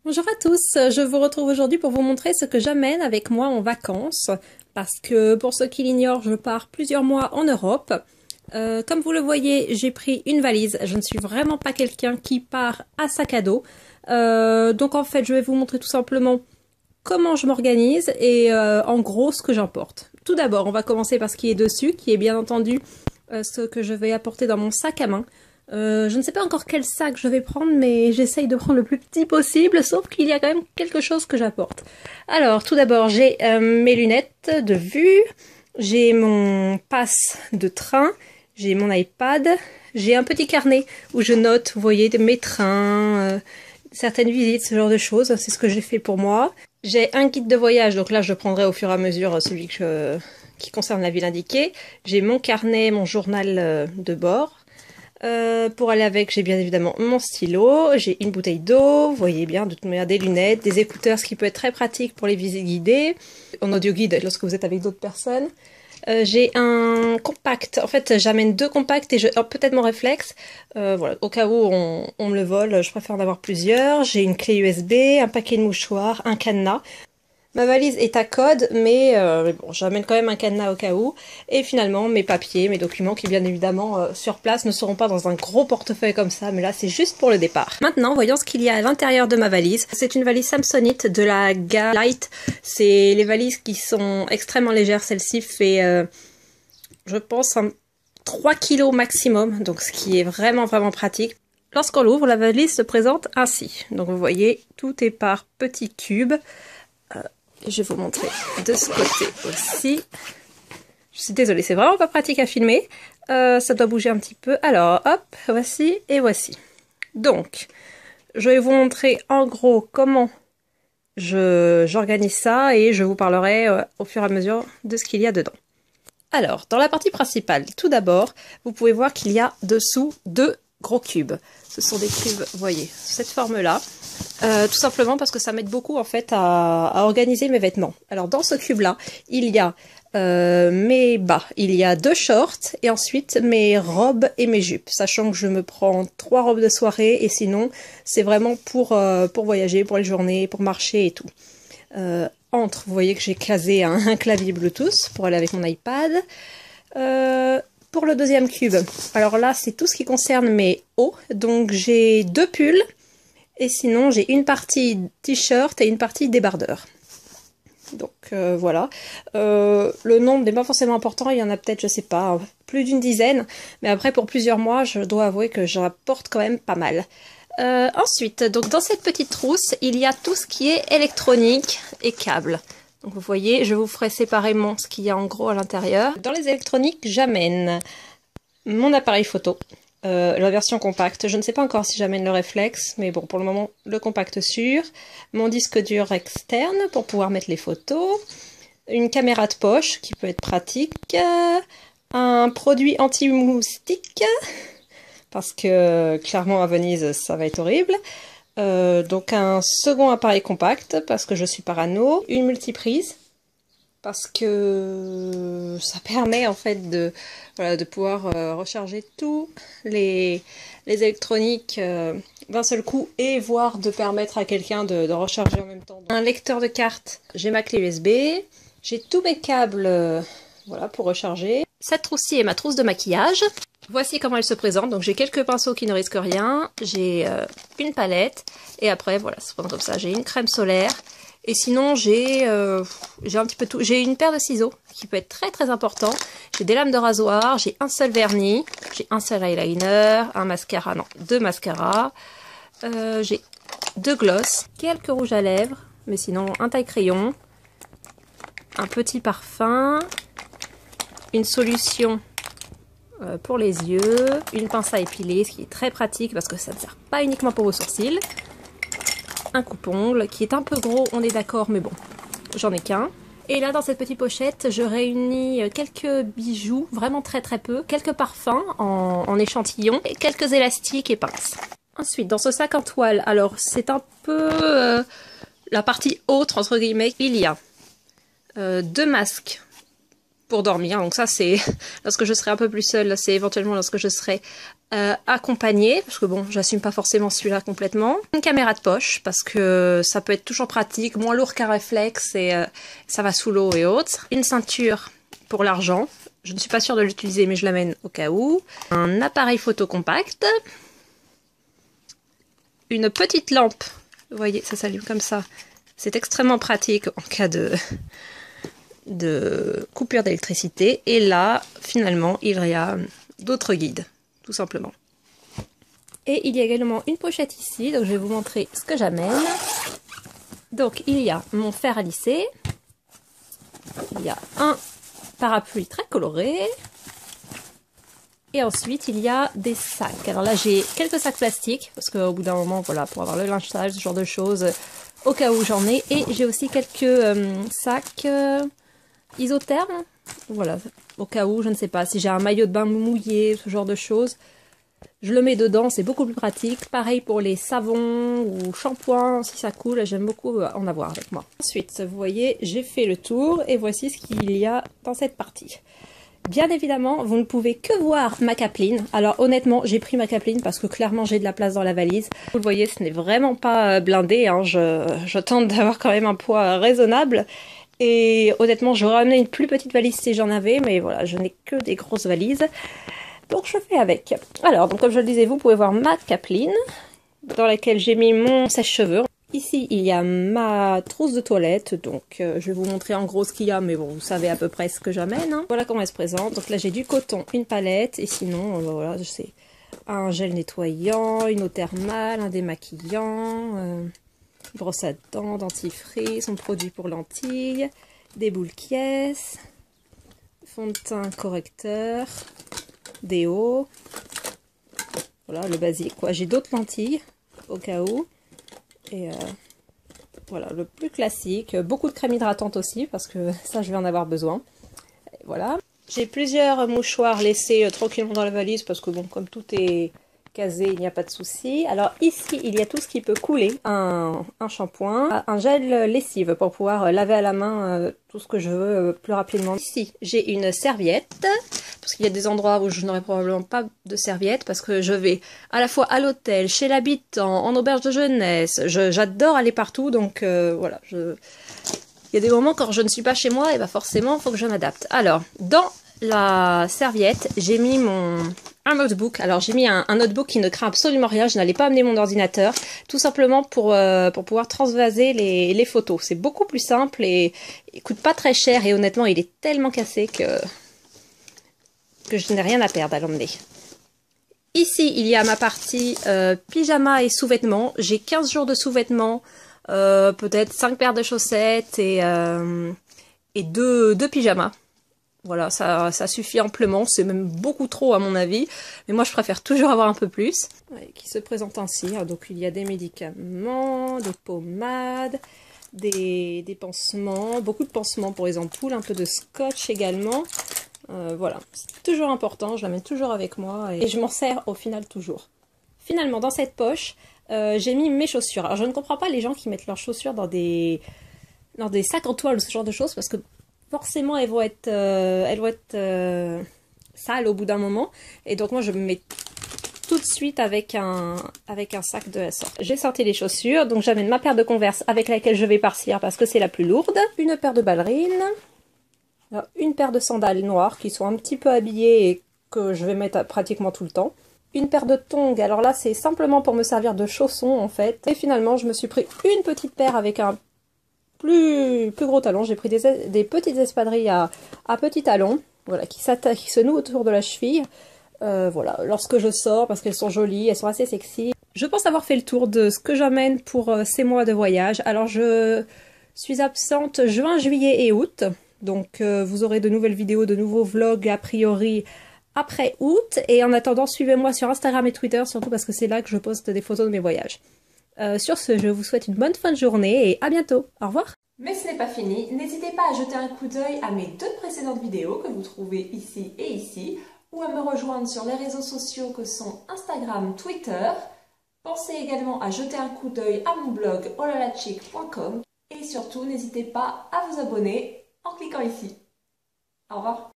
Bonjour à tous, je vous retrouve aujourd'hui pour vous montrer ce que j'amène avec moi en vacances, parce que pour ceux qui l'ignorent, je pars plusieurs mois en Europe. Comme vous le voyez, j'ai pris une valise, je ne suis vraiment pas quelqu'un qui part à sac à dos. Donc en fait, je vais vous montrer tout simplement comment je m'organise et en gros ce que j'emporte. Tout d'abord, on va commencer par ce qui est dessus, qui est bien entendu ce que je vais apporter dans mon sac à main. Je ne sais pas encore quel sac je vais prendre, mais j'essaye de prendre le plus petit possible, sauf qu'il y a quand même quelque chose que j'apporte. Alors, tout d'abord, j'ai mes lunettes de vue, j'ai mon pass de train, j'ai mon iPad, j'ai un petit carnet où je note, vous voyez, mes trains, certaines visites, ce genre de choses, c'est ce que j'ai fait pour moi. J'ai un guide de voyage, donc là je prendrai au fur et à mesure celui qui concerne la ville indiquée. J'ai mon carnet, mon journal de bord. Pour aller avec, j'ai bien évidemment mon stylo, j'ai une bouteille d'eau, vous voyez bien, de toute manière des lunettes, des écouteurs, ce qui peut être très pratique pour les visites guidées, en audio guide lorsque vous êtes avec d'autres personnes. J'ai un compact, en fait j'amène deux compacts et peut-être mon réflexe, voilà, au cas où on me le vole, je préfère en avoir plusieurs. J'ai une clé USB, un paquet de mouchoirs, un cadenas. Ma valise est à code, mais bon, j'amène quand même un cadenas au cas où. Et finalement, mes papiers, mes documents qui, bien évidemment, sur place, ne seront pas dans un gros portefeuille comme ça, mais là, c'est juste pour le départ. Maintenant, voyons ce qu'il y a à l'intérieur de ma valise. C'est une valise Samsonite de la gamme Light. C'est les valises qui sont extrêmement légères. Celle-ci fait, je pense, 3 kilos maximum, donc ce qui est vraiment, vraiment pratique. Lorsqu'on l'ouvre, la valise se présente ainsi. Donc, vous voyez, tout est par petits cubes. Je vais vous montrer de ce côté aussi. Je suis désolée, c'est vraiment pas pratique à filmer. Ça doit bouger un petit peu. Alors, hop, voici et voici. Donc, je vais vous montrer en gros comment j'organise ça et je vous parlerai au fur et à mesure de ce qu'il y a dedans. Alors, dans la partie principale, tout d'abord, vous pouvez voir qu'il y a dessous deux gros cubes. Ce sont des cubes, vous voyez, sous cette forme-là. Tout simplement parce que ça m'aide beaucoup en fait à organiser mes vêtements. Alors dans ce cube-là, il y a mes bas, il y a deux shorts et ensuite mes robes et mes jupes. Sachant que je me prends 3 robes de soirée et sinon c'est vraiment pour voyager, pour les journées, pour marcher et tout. Vous voyez que j'ai casé un clavier Bluetooth pour aller avec mon iPad. Pour le deuxième cube, alors là c'est tout ce qui concerne mes hauts. Donc j'ai deux pulls. Et sinon, j'ai une partie t-shirt et une partie débardeur. Donc voilà. Le nombre n'est pas forcément important. Il y en a peut-être, je sais pas, plus d'une dizaine. Mais après, pour plusieurs mois, je dois avouer que j'en apporte quand même pas mal. Ensuite, donc dans cette petite trousse, il y a tout ce qui est électronique et câbles. Donc vous voyez, je vous ferai séparément ce qu'il y a en gros à l'intérieur. Dans les électroniques, j'amène mon appareil photo. La version compacte, je ne sais pas encore si j'amène le réflexe, mais bon, pour le moment, le compact sûr. Mon disque dur externe pour pouvoir mettre les photos. Une caméra de poche qui peut être pratique. Un produit anti-moustique, parce que clairement à Venise, ça va être horrible. Donc un second appareil compact, parce que je suis parano. Une multiprise, parce que ça permet en fait de pouvoir recharger tous les électroniques d'un seul coup et voire de permettre à quelqu'un de recharger en même temps. Un lecteur de cartes, j'ai ma clé USB, j'ai tous mes câbles voilà, pour recharger. Cette trousse-ci est ma trousse de maquillage. Voici comment elle se présente. Donc j'ai quelques pinceaux qui ne risquent rien, j'ai une palette et après voilà, ça se présente comme ça. J'ai une crème solaire. Et sinon, j'ai un petit peu tout. J'ai une paire de ciseaux qui peut être très très important. J'ai des lames de rasoir, j'ai un seul vernis, j'ai un seul eyeliner, un mascara, non, deux mascaras. J'ai deux gloss, quelques rouges à lèvres, mais sinon un taille-crayon, un petit parfum, une solution pour les yeux, une pince à épiler, ce qui est très pratique parce que ça ne sert pas uniquement pour vos sourcils. Un coupe-ongle qui est un peu gros, on est d'accord, mais bon, j'en ai qu'un. Et là, dans cette petite pochette, je réunis quelques bijoux, vraiment très très peu, quelques parfums en échantillon, et quelques élastiques et pinces. Ensuite, dans ce sac en toile, alors c'est un peu la partie haute, entre guillemets, il y a deux masques pour dormir. Donc ça c'est lorsque je serai un peu plus seule, c'est éventuellement lorsque je serai accompagnée, parce que bon, j'assume pas forcément celui-là complètement. Une caméra de poche, parce que ça peut être toujours pratique, moins lourd qu'un réflexe et ça va sous l'eau et autres. Une ceinture pour l'argent. Je ne suis pas sûre de l'utiliser, mais je l'amène au cas où. Un appareil photo compact. Une petite lampe. Vous voyez, ça s'allume comme ça. C'est extrêmement pratique en cas de coupure d'électricité. Et là, finalement, il y a d'autres guides, tout simplement. Et il y a également une pochette ici, donc je vais vous montrer ce que j'amène. Donc, il y a mon fer à lisser. Il y a un parapluie très coloré. Et ensuite, il y a des sacs. Alors là, j'ai quelques sacs plastiques, parce qu'au bout d'un moment, voilà, pour avoir le linge sale, ce genre de choses, au cas où j'en ai. Et j'ai aussi quelques sacs isothermes. Voilà, au cas où, je ne sais pas, si j'ai un maillot de bain mouillé, ce genre de choses, je le mets dedans, c'est beaucoup plus pratique. Pareil pour les savons ou shampoings, si ça coule, j'aime beaucoup en avoir avec moi. Ensuite, vous voyez, j'ai fait le tour et voici ce qu'il y a dans cette partie. Bien évidemment, vous ne pouvez que voir ma capeline. Alors honnêtement, j'ai pris ma capeline parce que clairement j'ai de la place dans la valise. Vous le voyez, ce n'est vraiment pas blindé, hein. Je tente d'avoir quand même un poids raisonnable. Et honnêtement, j'aurais amené une plus petite valise si j'en avais, mais voilà, je n'ai que des grosses valises. Donc je fais avec. Alors, donc comme je le disais, vous pouvez voir ma capeline, dans laquelle j'ai mis mon sèche-cheveux. Ici, il y a ma trousse de toilette, donc je vais vous montrer en gros ce qu'il y a, mais bon, vous savez à peu près ce que j'amène. Hein. Voilà comment elle se présente. Donc là, j'ai du coton, une palette, et sinon, voilà, c'est un gel nettoyant, une eau thermale, un démaquillant, brosse à dents, dentifrice, son produit pour lentilles, des boules Kies, fond de teint correcteur, déo, voilà, le basique, quoi. J'ai d'autres lentilles, au cas où. Et voilà, le plus classique. Beaucoup de crème hydratante aussi, parce que ça, je vais en avoir besoin. Et voilà. J'ai plusieurs mouchoirs laissés tranquillement dans la valise, parce que bon, comme tout est casé, il n'y a pas de souci. Alors ici, il y a tout ce qui peut couler. Un shampoing, un gel lessive pour pouvoir laver à la main tout ce que je veux plus rapidement. Ici, j'ai une serviette. Parce qu'il y a des endroits où je n'aurai probablement pas de serviette, parce que je vais à la fois à l'hôtel, chez l'habitant, en auberge de jeunesse. J'adore aller partout, donc voilà. Il y a des moments quand je ne suis pas chez moi, et bah forcément, il faut que je m'adapte. Alors, dans la serviette, j'ai mis un notebook. Alors, j'ai mis un notebook qui ne craint absolument rien. Je n'allais pas amener mon ordinateur, tout simplement pour pouvoir transvaser les photos. C'est beaucoup plus simple et il coûte pas très cher. Et honnêtement, il est tellement cassé que je n'ai rien à perdre à l'emmener. Ici, il y a ma partie pyjama et sous-vêtements. J'ai 15 jours de sous-vêtements, peut-être 5 paires de chaussettes et 2 pyjamas. Voilà, ça suffit amplement. C'est même beaucoup trop à mon avis. Mais moi, je préfère toujours avoir un peu plus. Ouais, qui se présente ainsi. Donc, il y a des médicaments, des pommades, des pansements, beaucoup de pansements pour les ampoules, un peu de scotch également. Voilà, c'est toujours important, je l'amène toujours avec moi et je m'en sers au final toujours. Finalement, dans cette poche, j'ai mis mes chaussures. Alors je ne comprends pas les gens qui mettent leurs chaussures dans des sacs en toile ou ce genre de choses, parce que forcément elles vont être sales au bout d'un moment. Et donc moi je me mets tout de suite avec un sac de la sorte. J'ai sorti les chaussures, donc j'amène ma paire de Converse avec laquelle je vais partir parce que c'est la plus lourde. Une paire de ballerines. Alors, une paire de sandales noires qui sont un petit peu habillées et que je vais mettre pratiquement tout le temps. Une paire de tongs, alors là c'est simplement pour me servir de chaussons en fait. Et finalement je me suis pris une petite paire avec un plus gros talon. J'ai pris des petites espadrilles à petits talons, voilà, qui se nouent autour de la cheville. Voilà, lorsque je sors, parce qu'elles sont jolies, elles sont assez sexy. Je pense avoir fait le tour de ce que j'amène pour ces mois de voyage. Alors je suis absente juin, juillet et août. Donc vous aurez de nouvelles vidéos, de nouveaux vlogs a priori après août. Et en attendant, suivez-moi sur Instagram et Twitter, surtout parce que c'est là que je poste des photos de mes voyages. Sur ce, je vous souhaite une bonne fin de journée et à bientôt. Au revoir. Mais ce n'est pas fini. N'hésitez pas à jeter un coup d'œil à mes 2 précédentes vidéos que vous trouvez ici et ici, ou à me rejoindre sur les réseaux sociaux que sont Instagram, Twitter. Pensez également à jeter un coup d'œil à mon blog olalachic.com et surtout n'hésitez pas à vous abonner en cliquant ici. Au revoir.